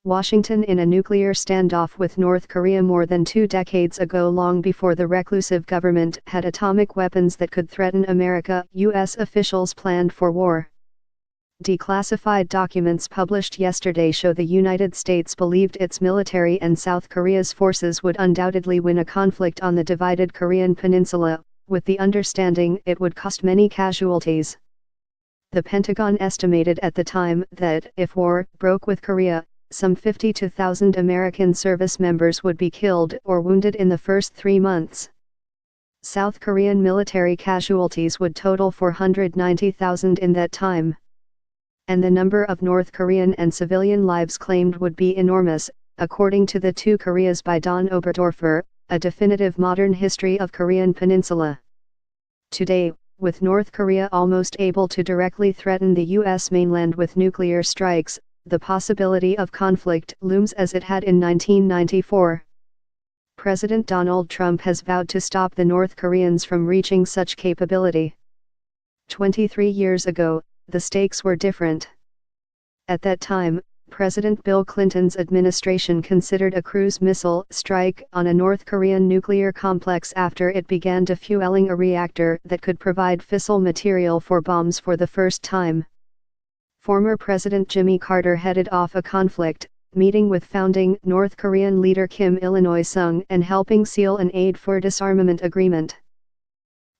Washington in a nuclear standoff with North Korea more than 2 decades ago, long before the reclusive government had atomic weapons that could threaten America. U.S. officials planned for war. Declassified documents published yesterday show the United States believed its military and South Korea's forces would undoubtedly win a conflict on the divided Korean peninsula, with the understanding it would cost many casualties. The Pentagon estimated at the time that, if war broke with Korea, some 52,000 American service members would be killed or wounded in the first 3 months. South Korean military casualties would total 490,000 in that time. And the number of North Korean and civilian lives claimed would be enormous, according to The Two Koreas by Don Oberdorfer, a definitive modern history of Korean Peninsula. Today, with North Korea almost able to directly threaten the U.S. mainland with nuclear strikes, the possibility of conflict looms as it had in 1994. President Donald Trump has vowed to stop the North Koreans from reaching such capability. 23 years ago, the stakes were different. At that time, President Bill Clinton's administration considered a cruise missile strike on a North Korean nuclear complex after it began defueling a reactor that could provide fissile material for bombs for the first time. Former President Jimmy Carter headed off a conflict, meeting with founding North Korean leader Kim Il-sung and helping seal an aid for disarmament agreement.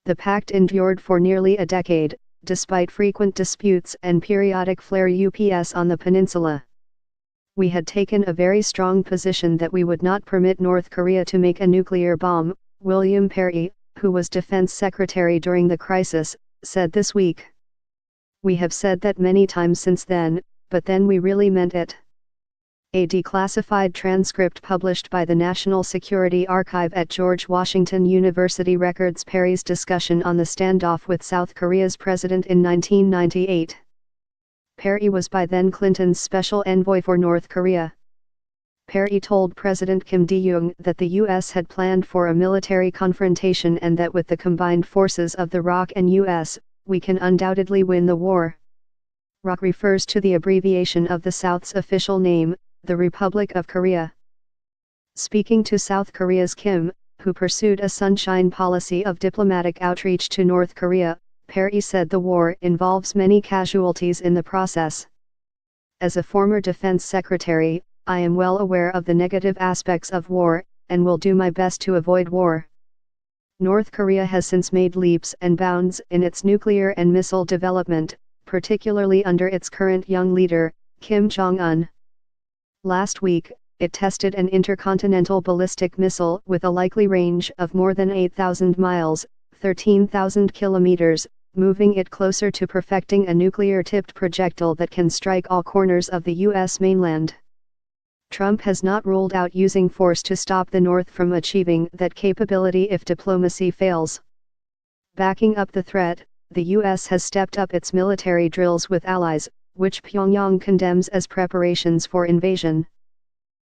The pact endured for nearly a decade, despite frequent disputes and periodic flare-ups on the peninsula. We had taken a very strong position that we would not permit North Korea to make a nuclear bomb, William Perry, who was Defense Secretary during the crisis, said this week. We have said that many times since then, but then we really meant it. A declassified transcript published by the National Security Archive at George Washington University records Perry's discussion on the standoff with South Korea's president in 1998. Perry was by then Clinton's special envoy for North Korea. Perry told President Kim Dae-jung that the U.S. had planned for a military confrontation and that with the combined forces of the ROK and U.S., we can undoubtedly win the war. ROK refers to the abbreviation of the South's official name, the Republic of Korea. Speaking to South Korea's Kim, who pursued a sunshine policy of diplomatic outreach to North Korea, Perry said the war involves many casualties in the process. As a former defense secretary, I am well aware of the negative aspects of war, and will do my best to avoid war. North Korea has since made leaps and bounds in its nuclear and missile development, particularly under its current young leader, Kim Jong-un. Last week, it tested an intercontinental ballistic missile with a likely range of more than 8,000 miles, 13,000 kilometers, moving it closer to perfecting a nuclear-tipped projectile that can strike all corners of the U.S. mainland. Trump has not ruled out using force to stop the North from achieving that capability if diplomacy fails. Backing up the threat, the U.S. has stepped up its military drills with allies, which Pyongyang condemns as preparations for invasion.